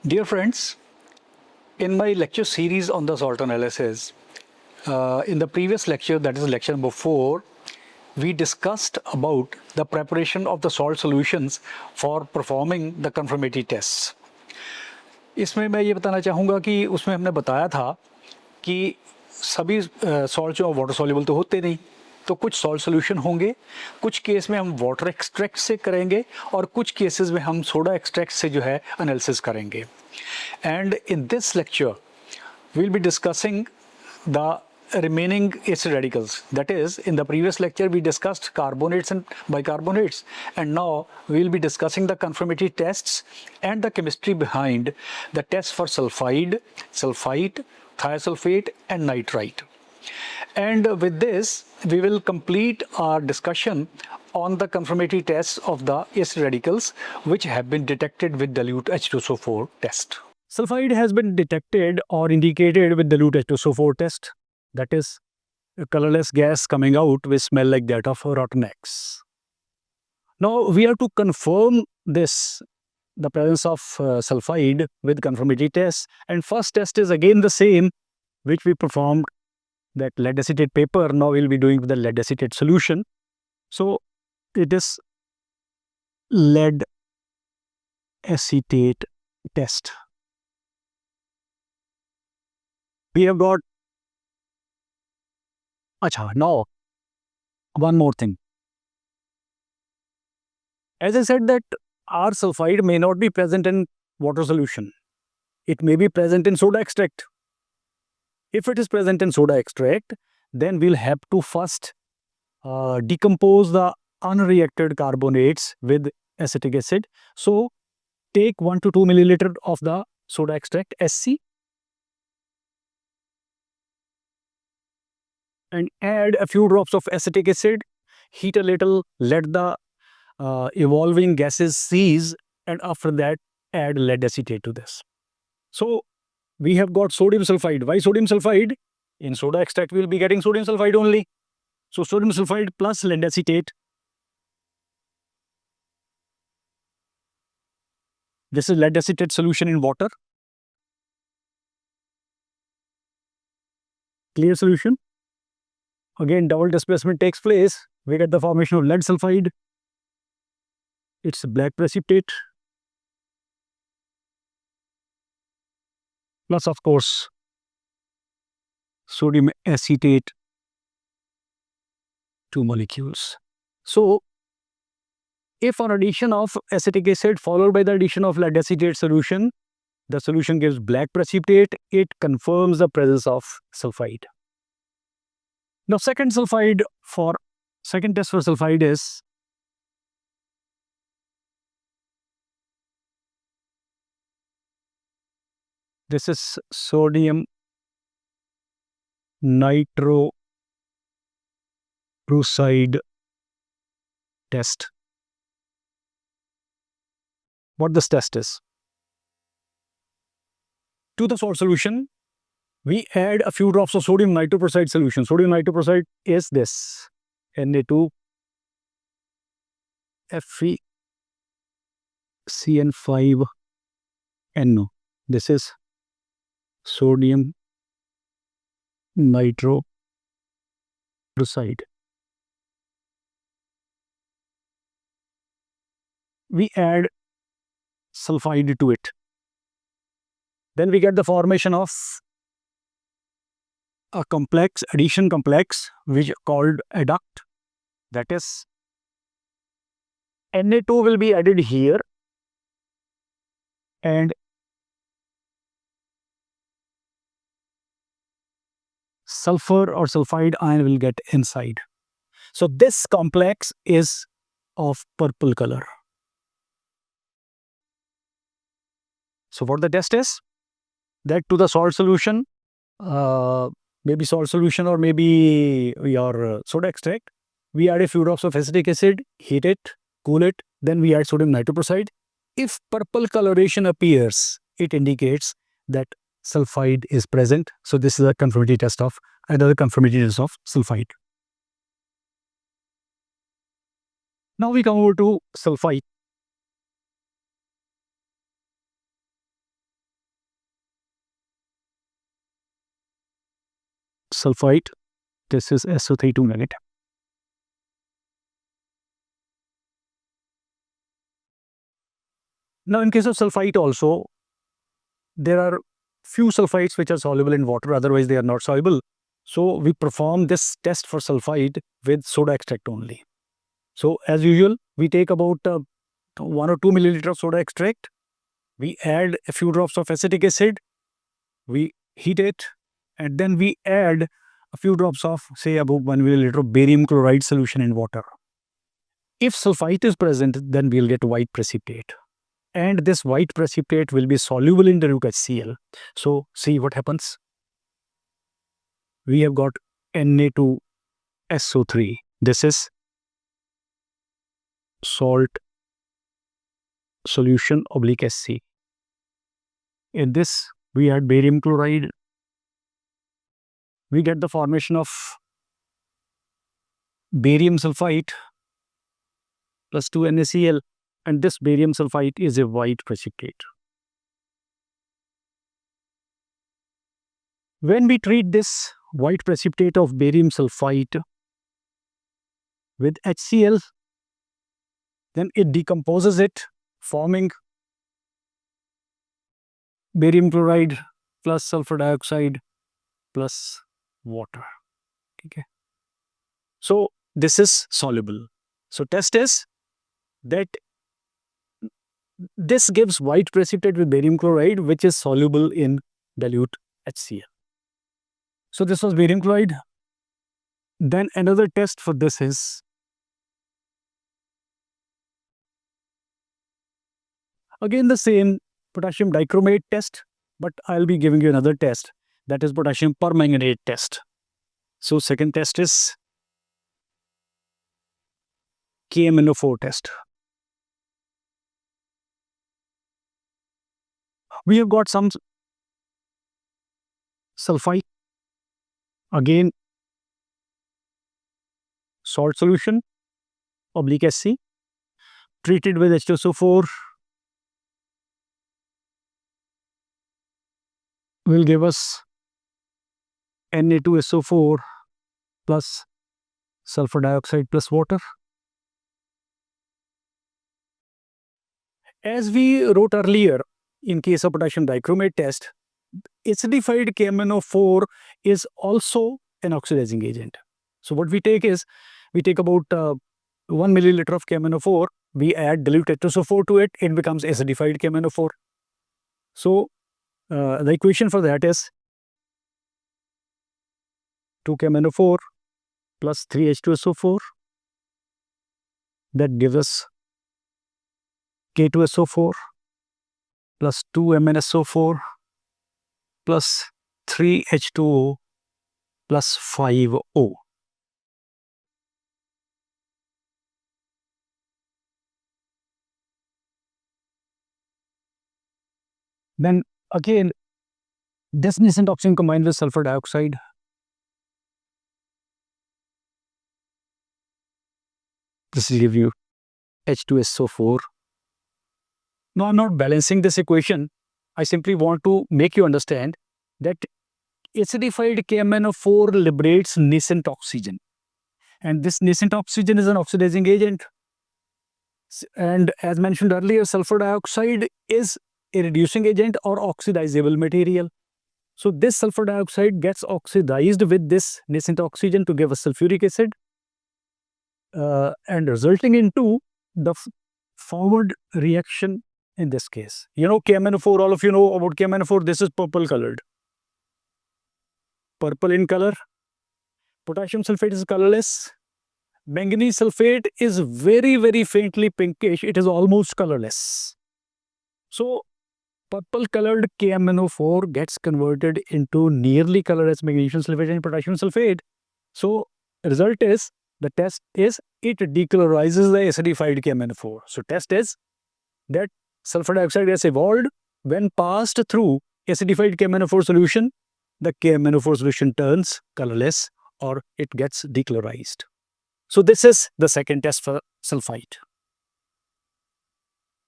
Dear friends, in my lecture series on the salt analysis, in the previous lecture, that is lecture number 4, we discussed about the preparation of the salt solutions for performing the confirmatory tests. इसमें मैं ये बताना चाहूँगा कि उसमें हमने बताया था कि सभी सॉल्ट जो वाटर सॉल्युबल तो होते नहीं, तो कुछ सॉल्ट सोल्यूशन होंगे, कुछ केस में हम वाटर एक्सट्रैक्ट से करेंगे और कुछ केसेस में हम सोडा एक्सट्रैक्ट से जो है एनालिसिस करेंगे. And in this lecture we'll be discussing the remaining acid radicals. That is, in the previous lecture we discussed carbonates and bicarbonates, and now we'll be discussing the confirmatory tests and the chemistry behind the tests for sulfide, sulfite, thiosulfate and nitrite. And with this, we will complete our discussion on the confirmatory tests of the acid radicals which have been detected with dilute H2SO4 test. Sulfide has been detected or indicated with dilute H2SO4 test. That is a colorless gas coming out with smell like that of rotten eggs. Now we have to confirm this, the presence of sulfide with confirmatory tests. And first test is again the same which we performed, that lead acetate paper. Now we'll be doing the lead acetate solution. So it is lead acetate test. We have got, now one more thing. As I said that our sulfide may not be present in water solution. It may be present in soda extract. If it is present in soda extract, then we'll have to first decompose the unreacted carbonates with acetic acid. So take 1 to 2 milliliter of the soda extract SC and add a few drops of acetic acid, heat a little, let the evolving gases cease, and after that add lead acetate to this. So we have got sodium sulfide. Why sodium sulfide? In soda extract we will be getting sodium sulfide only. So sodium sulfide plus lead acetate. This is lead acetate solution in water. Clear solution. Again, double displacement takes place. We get the formation of lead sulfide. It's a black precipitate. Plus, of course, sodium acetate, 2 molecules. So, if an addition of acetic acid followed by the addition of lead acetate solution, the solution gives black precipitate, it confirms the presence of sulfide. Now, second test for sulfide is this is sodium nitrochloride test. What this test is? To the salt solution, we add a few drops of sodium nitroprusside solution. Sodium nitroprusside is this, Na2 FeCN5NO. This is sodium nitroprusside. We add sulfide to it. Then we get the formation of a complex, addition complex, which is called adduct. That is, Na2 will be added here and sulfur or sulfide ion will get inside. So this complex is of purple color. So what the test is? That to the salt solution, maybe salt solution or maybe your soda extract, we add a few drops of acetic acid, heat it, cool it, then we add sodium nitroprusside. If purple coloration appears, it indicates that sulfide is present. So this is a confirmatory test of another confirmatory test of sulfide. Now we come over to sulfite. Sulfite sulfite. This is SO3 2 negative. Now, in case of sulfite also, there are few sulfites which are soluble in water, otherwise they are not soluble. So we perform this test for sulfite with soda extract only. So as usual, we take about 1 or 2 milliliter of soda extract. We add a few drops of acetic acid. We heat it, and then we add a few drops of, say, about 1 milliliter of barium chloride solution in water. If sulfite is present, then we'll get white precipitate. And this white precipitate will be soluble in dilute HCl. So see what happens. We have got Na2SO3. This is salt solution oblique SC. In this, we add barium chloride. We get the formation of barium sulfite plus 2 NaCl, and this barium sulfite is a white precipitate. When we treat this white precipitate of barium sulfite with HCl, then it decomposes it, forming barium chloride plus sulfur dioxide plus water. Okay. So this is soluble. So test is that this gives white precipitate with barium chloride, which is soluble in dilute HCl. So this was barium chloride. Then another test for this is again the same potassium dichromate test, but I'll be giving you another test, that is potassium permanganate test. So second test is KMnO4 test. We have got some sulfite, again salt solution oblique SC, treated with H2SO4 will give us Na2SO4 plus sulfur dioxide plus water. As we wrote earlier, in case of potassium dichromate test, acidified KMnO4 is also an oxidizing agent. So what we take is, we take about 1 milliliter of KMnO4, we add dilute H2SO4 to it, it becomes acidified KMnO4. So the equation for that is 2KMnO4 plus 3H2SO4. That gives us K2SO4 plus 2MnSO4 plus 3H2O plus 5O. Then again, this nascent oxygen combined with sulfur dioxide. This will give you H2SO4. Now, I'm not balancing this equation. I simply want to make you understand that acidified KMnO4 liberates nascent oxygen. And this nascent oxygen is an oxidizing agent. And as mentioned earlier, sulfur dioxide is a reducing agent or oxidizable material. So this sulfur dioxide gets oxidized with this nascent oxygen to give us sulfuric acid, and resulting into the forward reaction in this case. You know KMnO4, all of you know about KMnO4, this is purple colored. Purple in color. Potassium sulfate is colorless. Manganese sulfate is very, very faintly pinkish. It is almost colorless. So purple colored KMnO4 gets converted into nearly colorless magnesium sulfate and potassium sulfate. So result is, the test is, it decolorizes the acidified KMnO4. So test is that sulfur dioxide has evolved when passed through acidified KMnO4 solution, the KMnO4 solution turns colorless or it gets decolorized. So this is the second test for sulfite.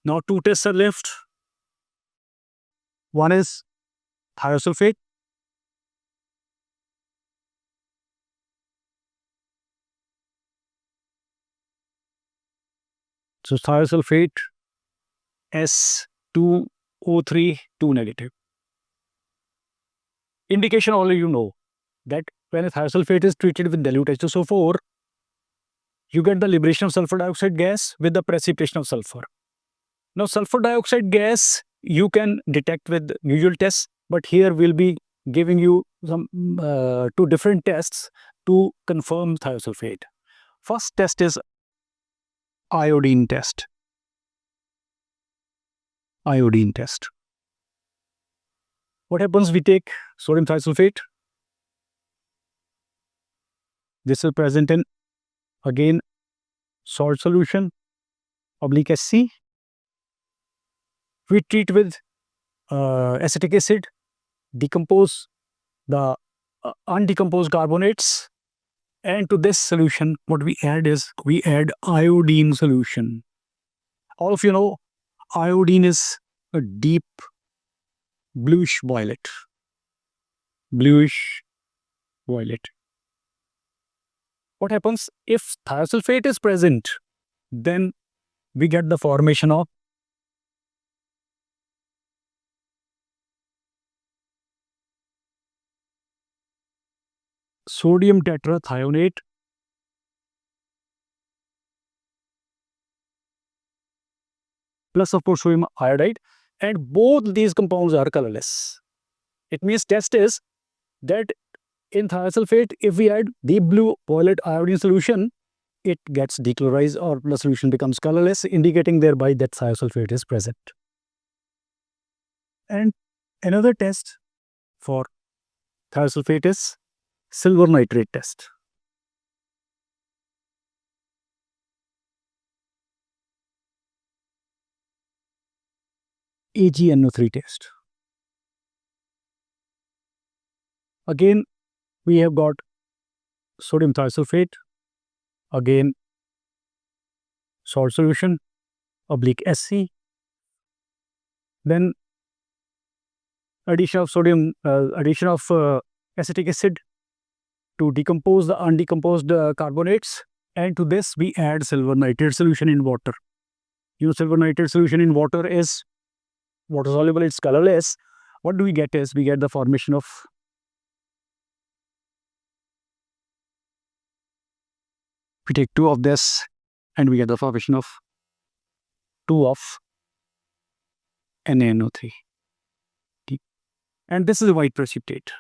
Now two tests are left. One is thiosulfate. So thiosulfate S2O3 2 negative. Indication only you know that when a thiosulfate is treated with dilute H2SO4, you get the liberation of sulfur dioxide gas with the precipitation of sulfur. Now, sulfur dioxide gas you can detect with usual tests, but here we'll be giving you some two different tests to confirm thiosulfate. First test is iodine test. Iodine test. What happens? We take sodium thiosulfate. This is present in, again, salt solution, oblique SC. We treat with acetic acid, decompose the undecomposed carbonates, and to this solution, what we add is we add iodine solution. All of you know iodine is a deep bluish violet. Bluish violet. What happens if thiosulfate is present? Then we get the formation of sodium tetrathionate plus of course sodium iodide, and both these compounds are colorless. It means test is that in thiosulfate, if we add deep blue violet iodine solution, it gets decolorized or the solution becomes colorless, indicating thereby that thiosulfate is present. And another test for thiosulfate is silver nitrate test. AgNO3 test. Again, we have got sodium thiosulfate, again salt solution, oblique SC, then addition of acetic acid to decompose the undecomposed carbonates, and to this we add silver nitrate solution in water. You know, silver nitrate solution in water is water soluble, it's colorless. What do we get is we get the formation of we take 2 of this and we get the formation of 2 of NaNO3. And this is a white precipitate.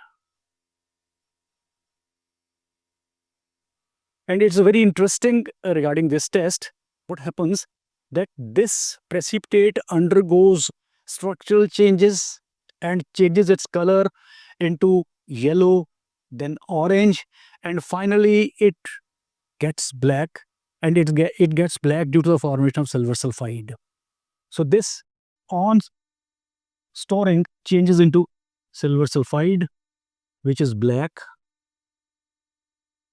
And it's very interesting regarding this test. What happens that this precipitate undergoes structural changes and changes its color into yellow, then orange, and finally it gets black, and it gets black due to the formation of silver sulfide. So this on storing changes into silver sulfide, which is black.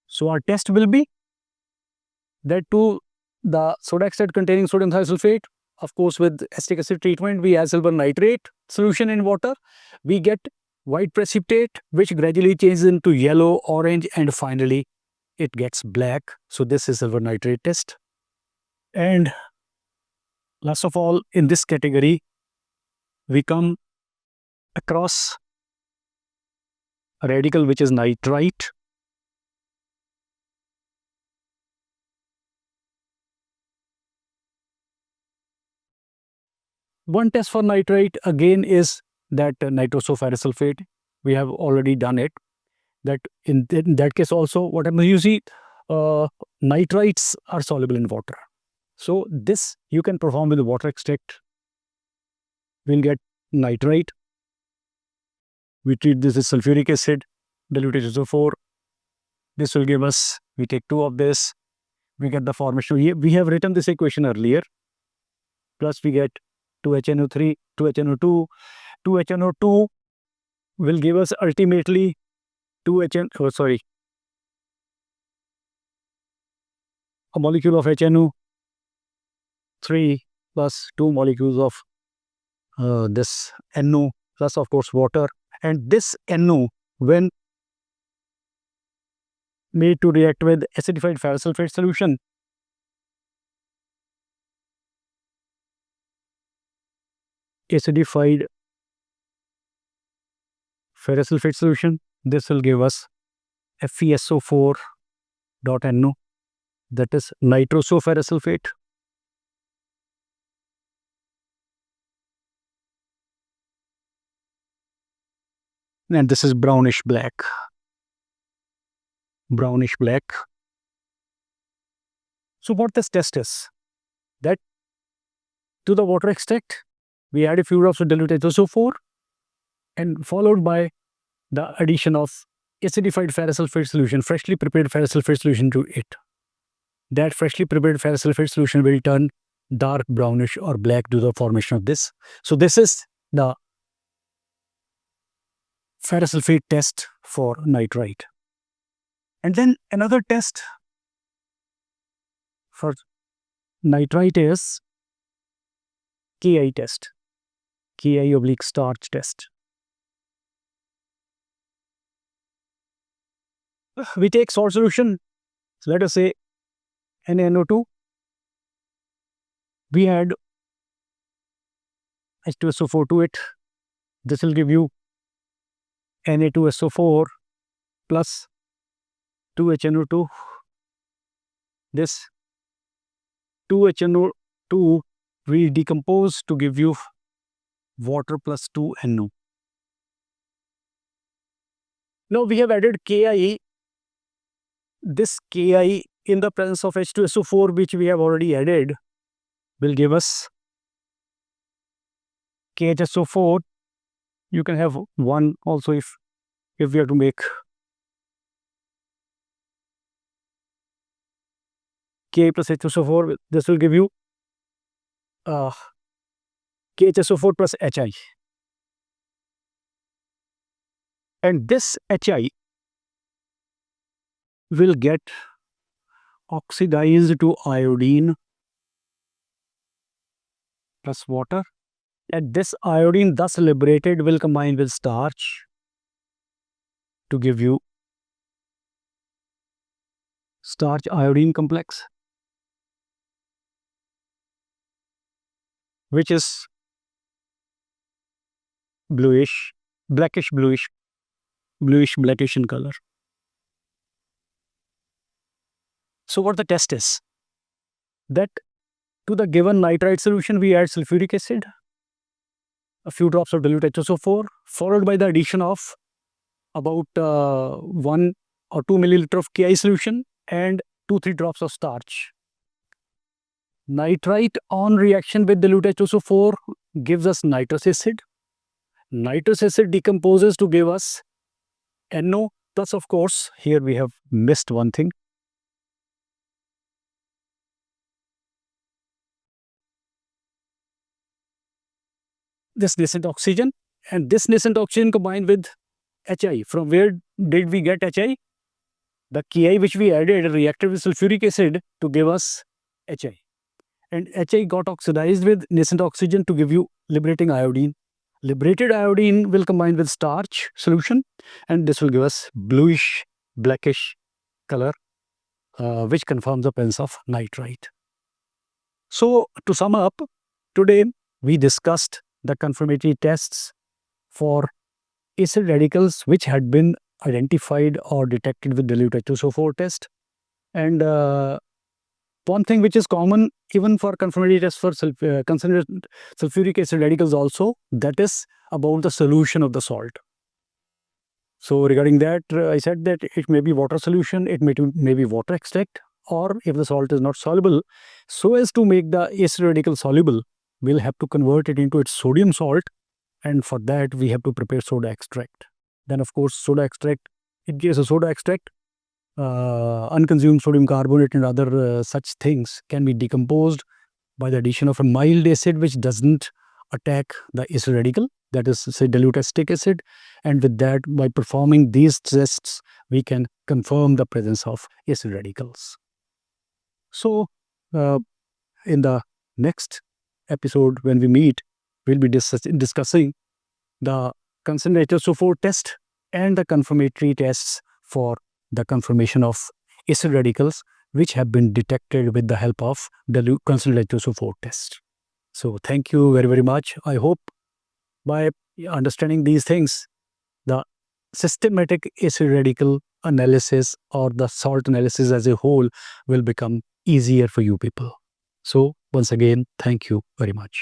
So our test will be that to the soda extract containing sodium thiosulfate, of course with acetic acid treatment, we add silver nitrate solution in water, we get white precipitate which gradually changes into yellow, orange, and finally it gets black. So this is silver nitrate test. And last of all, in this category, we come across a radical which is nitrite. One test for nitrite again is that nitroso-ferrous sulfate. We have already done it. That in that case also, what happens, you see, nitrites are soluble in water. So this you can perform with water extract. We'll get nitrite. We treat this as sulfuric acid, dilute H2SO4. This will give us, we take 2 of this, we get the formation. We have written this equation earlier. Plus we get 2HNO3, 2HNO2. 2HNO2 will give us ultimately a molecule of HNO3 plus 2 molecules of this NO plus of course water. And this NO, when made to react with acidified ferrous sulfate solution, acidified ferrous sulfate solution. This will give us FeSO4.NO, that is nitrosoferrous sulfate. And this is brownish black. So what this test is, that to the water extract, we add a few drops of dilute H2SO4 and followed by the addition of acidified ferrous sulfate solution, freshly prepared ferrous sulfate solution to it. That freshly prepared ferrous sulfate solution will turn dark brownish or black to the formation of this. So this is the ferrous sulfate test for nitrite. And then another test for nitrite is Ki test, Ki/starch test. We take salt solution, so let us say NaNO2. We add H2SO4 to it. This will give you Na2SO4 plus 2HNO2. This 2HNO2 will decompose to give you water plus 2NO. Now we have added Ki. This Ki in the presence of H2SO4, which we have already added, will give us KHSO4. You can have one also if we have to make K plus H2SO4. This will give you KHSO4 plus HI. And this HI will get oxidized to iodine plus water. And this iodine thus liberated will combine with starch to give you starch iodine complex, which is blackish blackish in color. So what the test is, that to the given nitrite solution we add sulfuric acid, a few drops of dilute H2SO4, followed by the addition of about 1 or 2 milliliter of Ki solution and 2-3 drops of starch. Nitrite on reaction with dilute H2SO4 gives us nitrous acid. Nitrous acid decomposes to give us NO, plus of course here we have missed one thing. This nascent oxygen, and this nascent oxygen combined with HI. From where did we get HI? The Ki which we added reacted with sulfuric acid to give us HI. And HI got oxidized with nascent oxygen to give you liberating iodine. Liberated iodine will combine with starch solution, and this will give us bluish, blackish color, which confirms the presence of nitrite. So to sum up, today we discussed the confirmatory tests for acid radicals which had been identified or detected with dilute H2SO4 test. And one thing which is common even for confirmatory tests for concentrated sulfuric acid radicals also, that is about the solution of the salt. So regarding that, I said that it may be water solution, it may be water extract, or if the salt is not soluble, so as to make the acid radical soluble, we'll have to convert it into its sodium salt, and for that we have to prepare soda extract. Then of course soda extract, in case of soda extract, unconsumed sodium carbonate and other such things can be decomposed by the addition of a mild acid which doesn't attack the acid radical, that is say dilute acetic acid, and with that, by performing these tests we can confirm the presence of acid radicals. So in the next episode when we meet, we'll be discussing the concentrated H2SO4 test and the confirmatory tests for the confirmation of acid radicals which have been detected with the help of the concentrated H2SO4 test. So thank you very much. I hope By understanding these things, the systematic acidical analysis or the salt analysis as a whole will become easier for you people. So, once again, thank you very much.